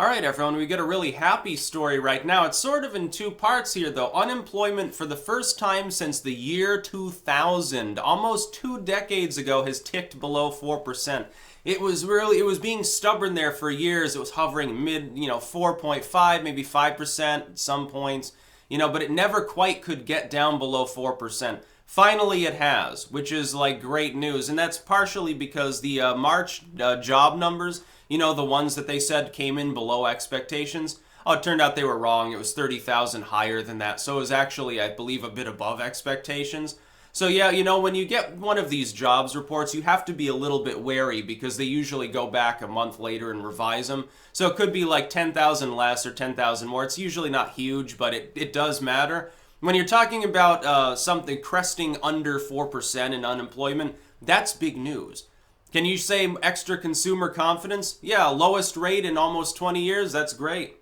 All right, everyone, we get a really happy story right now. It's sort of in two parts here, though. Unemployment for the first time since the year 2000, almost 2 decades ago, has ticked below 4%. It was being stubborn there for years. It was hovering mid, 4.5, maybe 5% at some points, but it never quite could get down below 4%. Finally, it has, which is like great news. And that's partially because the March job numbers, the ones that they said came in below expectations. Oh, it turned out they were wrong. It was 30,000 higher than that. So it was actually, I believe, a bit above expectations. So yeah, when you get one of these jobs reports, you have to be a little bit wary because they usually go back a month later and revise them. So it could be like 10,000 less or 10,000 more. It's usually not huge, but it does matter. When you're talking about something cresting under 4% in unemployment, that's big news. Can you say extra consumer confidence? Yeah, lowest rate in almost 20 years. That's great.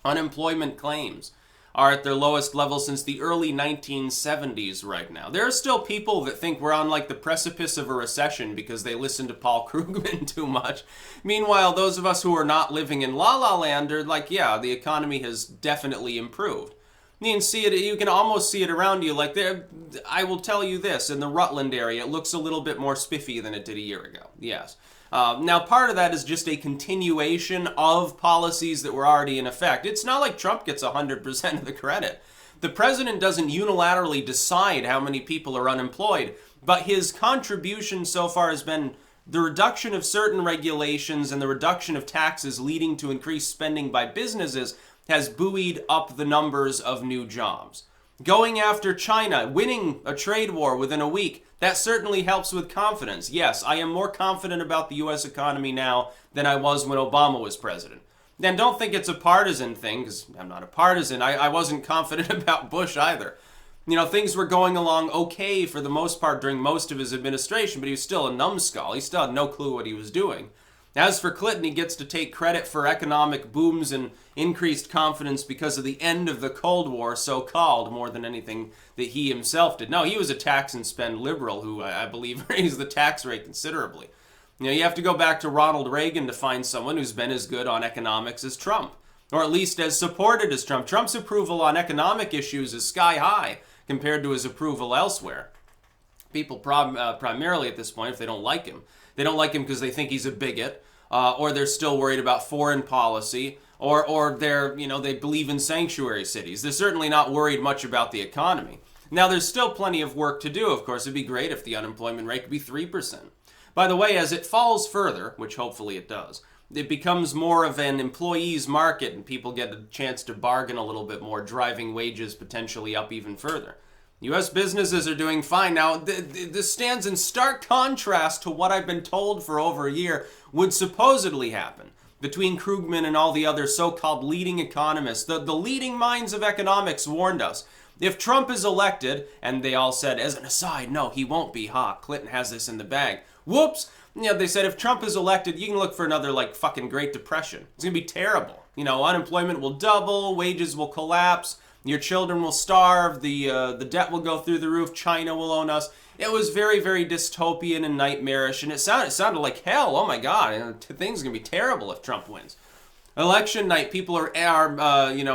Unemployment claims are at their lowest level since the early 1970s right now. There are still people that think we're on like the precipice of a recession because they listen to Paul Krugman too much. Meanwhile, those of us who are not living in La La Land are like, yeah, the economy has definitely improved. You can see it. You can almost see it around you. Like there, I will tell you this: in the Rutland area, it looks a little bit more spiffy than it did a year ago. Yes. Now, part of that is just a continuation of policies that were already in effect. It's not like Trump gets 100% of the credit. The president doesn't unilaterally decide how many people are unemployed, but his contribution so far has been the reduction of certain regulations and the reduction of taxes leading to increased spending by businesses has buoyed up the numbers of new jobs. Going after China, winning a trade war within a week, that certainly helps with confidence. Yes, I am more confident about the U.S. economy now than I was when Obama was president. And don't think it's a partisan thing, because I'm not a partisan. I wasn't confident about Bush either. Things were going along okay for the most part during most of his administration, but he was still a numbskull. He still had no clue what he was doing. As for Clinton, he gets to take credit for economic booms and increased confidence because of the end of the Cold War, so-called, more than anything that he himself did. No, he was a tax and spend liberal who, I believe, raised the tax rate considerably. You have to go back to Ronald Reagan to find someone who's been as good on economics as Trump, or at least as supported as Trump. Trump's approval on economic issues is sky high compared to his approval elsewhere. People primarily at this point, if they don't like him, they don't like him because they think he's a bigot, or they're still worried about foreign policy, or they believe in sanctuary cities. They're certainly not worried much about the economy. Now, there's still plenty of work to do, of course. It'd be great if the unemployment rate could be 3%. By the way, as it falls further, which hopefully it does, it becomes more of an employee's market and people get a chance to bargain a little bit more, driving wages potentially up even further. U.S. businesses are doing fine. Now, this stands in stark contrast to what I've been told for over a year would supposedly happen between Krugman and all the other so-called leading economists. The leading minds of economics warned us. If Trump is elected, and they all said, as an aside, no, he won't be hot. Clinton has this in the bag. Whoops! They said if Trump is elected, you can look for another, fucking Great Depression. It's going to be terrible. Unemployment will double, wages will collapse, your children will starve, the debt will go through the roof, China will own us. It was very, very dystopian and nightmarish, and it sounded like hell. Oh my God, things are going to be terrible if Trump wins. Election night, people are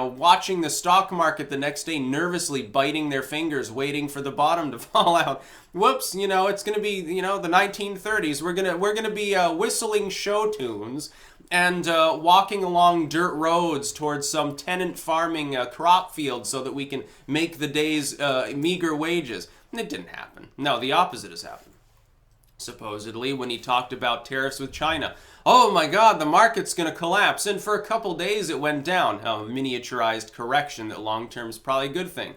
watching the stock market the next day, nervously biting their fingers, waiting for the bottom to fall out. Whoops, it's going to be, the 1930s. We're gonna be whistling show tunes and walking along dirt roads towards some tenant farming crop field so that we can make the day's meager wages. And it didn't happen. No, the opposite has happened. Supposedly, when he talked about tariffs with China. Oh my God, the market's going to collapse. And for a couple days, it went down. A miniaturized correction that long-term is probably a good thing.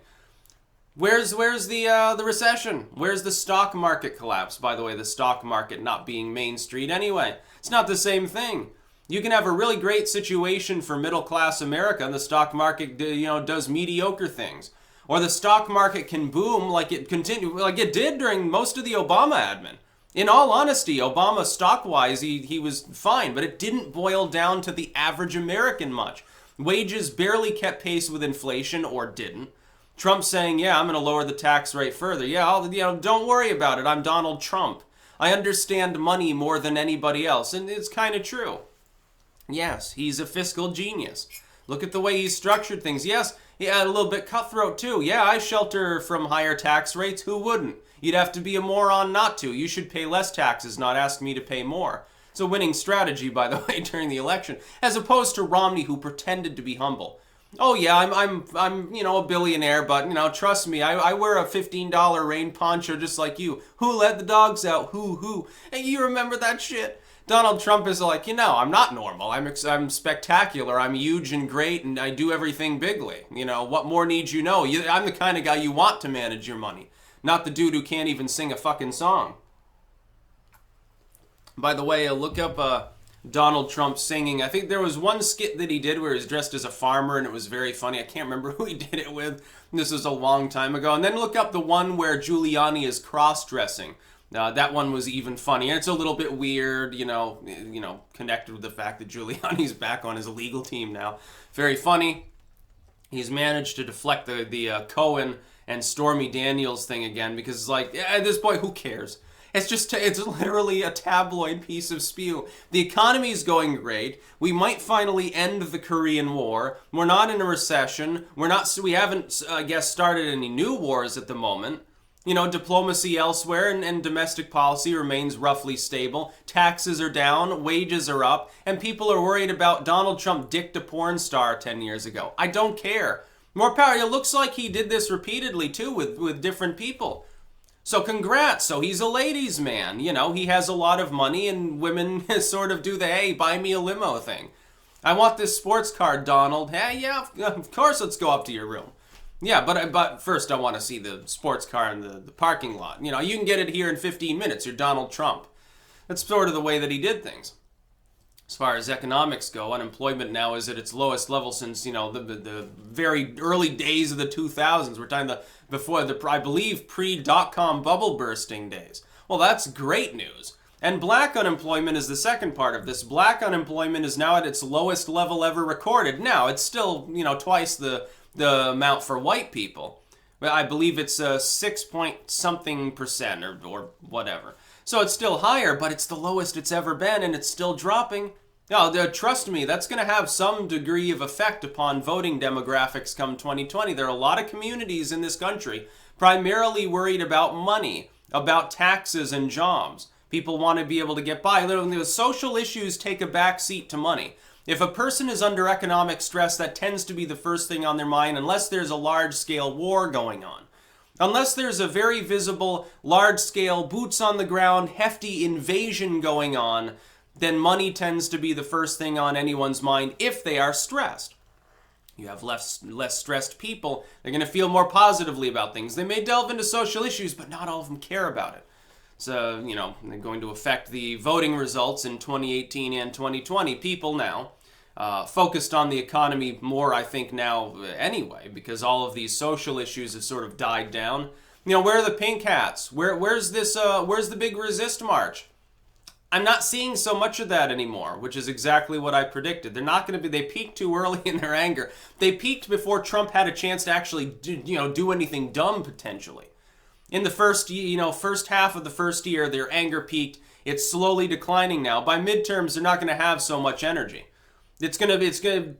Where's the recession? Where's the stock market collapse? By the way, the stock market not being Main Street anyway. It's not the same thing. You can have a really great situation for middle-class America, and the stock market, does mediocre things. Or the stock market can boom like it did during most of the Obama admin. In all honesty, Obama stock-wise, he was fine, but it didn't boil down to the average American much. Wages barely kept pace with inflation, or didn't. Trump saying, yeah, I'm going to lower the tax rate further. Yeah, don't worry about it. I'm Donald Trump. I understand money more than anybody else, and it's kind of true. Yes, he's a fiscal genius. Look at the way he's structured things. Yes, yeah, a little bit cutthroat too. Yeah, I shelter from higher tax rates. Who wouldn't? You'd have to be a moron not to. You should pay less taxes, not ask me to pay more. It's a winning strategy, by the way, during the election, as opposed to Romney, who pretended to be humble. Oh yeah, I'm a billionaire, but trust me, I wear a $15 rain poncho just like you. Who let the dogs out? Who? Hey, you remember that shit? Donald Trump is like, I'm not normal. I'm spectacular. I'm huge and great, and I do everything bigly. What more need you know? I'm the kind of guy you want to manage your money, not the dude who can't even sing a fucking song. By the way, look up Donald Trump singing. I think there was one skit that he did where he was dressed as a farmer, and it was very funny. I can't remember who he did it with. This was a long time ago. And then look up the one where Giuliani is cross-dressing. That one was even funny. And it's a little bit weird, connected with the fact that Giuliani's back on his legal team now. Very funny. He's managed to deflect the Cohen and Stormy Daniels thing again because, at this point, who cares? It's literally a tabloid piece of spew. The economy's going great. We might finally end the Korean War. We're not in a recession. We haven't, I guess, started any new wars at the moment. Diplomacy elsewhere and domestic policy remains roughly stable. Taxes are down, wages are up, and people are worried about Donald Trump dicked a porn star 10 years ago. I don't care. More power. It looks like he did this repeatedly, too, with different people. So congrats. So he's a ladies' man. He has a lot of money, and women sort of do the, hey, buy me a limo thing. I want this sports car, Donald. Hey, yeah, of course, let's go up to your room. Yeah, but first I want to see the sports car in the parking lot. You can get it here in 15 minutes. You're Donald Trump. That's sort of the way that he did things. As far as economics go, unemployment now is at its lowest level since, the very early days of the 2000s. We're talking before I believe, pre-dot-com bubble bursting days. Well, that's great news. And black unemployment is the second part of this. Black unemployment is now at its lowest level ever recorded. Now, it's still, twice the amount for white people. I believe it's 6 point something percent or whatever. So it's still higher, but it's the lowest it's ever been, and it's still dropping. Now, trust me, that's going to have some degree of effect upon voting demographics come 2020. There are a lot of communities in this country primarily worried about money, about taxes and jobs. People want to be able to get by. The social issues take a back seat to money. If a person is under economic stress, that tends to be the first thing on their mind, unless there's a large-scale war going on. Unless there's a very visible, large-scale, boots-on-the-ground, hefty invasion going on, then money tends to be the first thing on anyone's mind if they are stressed. You have less stressed people, they're going to feel more positively about things. They may delve into social issues, but not all of them care about it. So, they're going to affect the voting results in 2018 and 2020. People now focused on the economy more, I think, now anyway, because all of these social issues have sort of died down. Where are the pink hats? Where's the big resist march? I'm not seeing so much of that anymore, which is exactly what I predicted. They're not going to be. They peaked too early in their anger. They peaked before Trump had a chance to actually do anything dumb potentially. In the first half of the first year, their anger peaked. It's slowly declining now. By midterms, they're not going to have so much energy.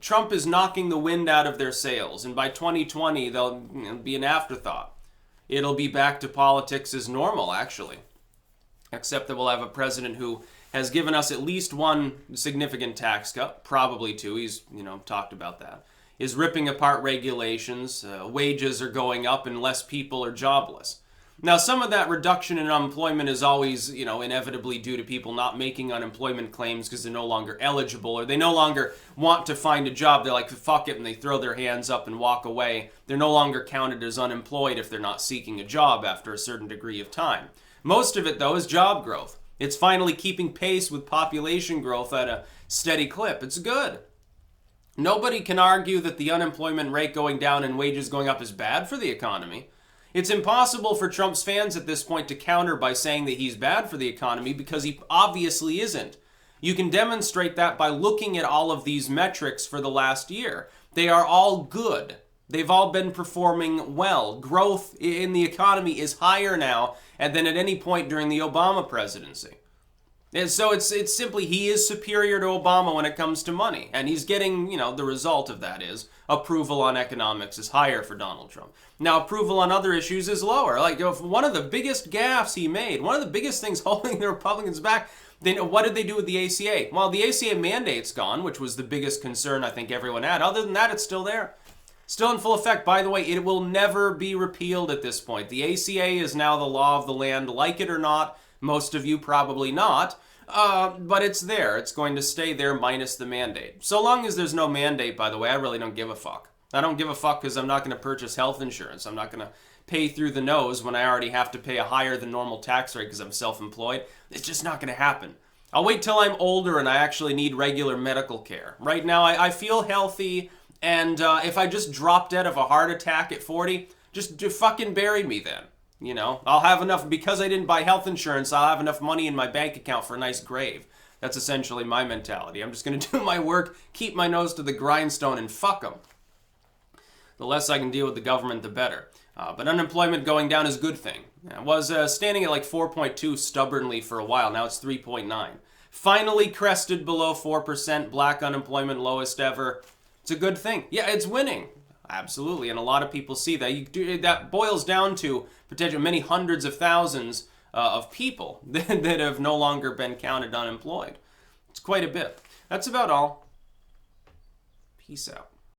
Trump is knocking the wind out of their sails, and by 2020, they'll be an afterthought. It'll be back to politics as normal, actually. Except that we'll have a president who has given us at least one significant tax cut, probably two. He's, talked about that. Is ripping apart regulations. Wages are going up and less people are jobless. Now, some of that reduction in unemployment is always, inevitably due to people not making unemployment claims because they're no longer eligible or they no longer want to find a job. They're like, fuck it, and they throw their hands up and walk away. They're no longer counted as unemployed if they're not seeking a job after a certain degree of time. Most of it, though, is job growth. It's finally keeping pace with population growth at a steady clip. It's good. Nobody can argue that the unemployment rate going down and wages going up is bad for the economy. It's impossible for Trump's fans at this point to counter by saying that he's bad for the economy because he obviously isn't. You can demonstrate that by looking at all of these metrics for the last year. They are all good. They've all been performing well. Growth in the economy is higher now than at any point during the Obama presidency. And so it's simply he is superior to Obama when it comes to money. And he's getting, the result of that is approval on economics is higher for Donald Trump. Now, approval on other issues is lower. Like, one of the biggest gaffes he made, one of the biggest things holding the Republicans back, then what did they do with the ACA? Well, the ACA mandate's gone, which was the biggest concern I think everyone had. Other than that, it's still there. Still in full effect. By the way, it will never be repealed at this point. The ACA is now the law of the land, like it or not. Most of you probably not. But it's there. It's going to stay there minus the mandate. So long as there's no mandate, by the way, I really don't give a fuck. I don't give a fuck because I'm not going to purchase health insurance. I'm not going to pay through the nose when I already have to pay a higher than normal tax rate because I'm self-employed. It's just not going to happen. I'll wait till I'm older and I actually need regular medical care. Right now, I feel healthy, and if I just drop dead of a heart attack at 40, just fucking bury me then. I'll have enough, because I didn't buy health insurance, I'll have enough money in my bank account for a nice grave. That's essentially my mentality. I'm just going to do my work, keep my nose to the grindstone, and fuck them. The less I can deal with the government, the better. But unemployment going down is a good thing. It was standing at like 4.2 stubbornly for a while. Now it's 3.9. Finally crested below 4%. Black unemployment, lowest ever. It's a good thing. Yeah, it's winning. Absolutely, and a lot of people see that. That boils down to potentially many hundreds of thousands of people that have no longer been counted unemployed. It's quite a bit. That's about all. Peace out.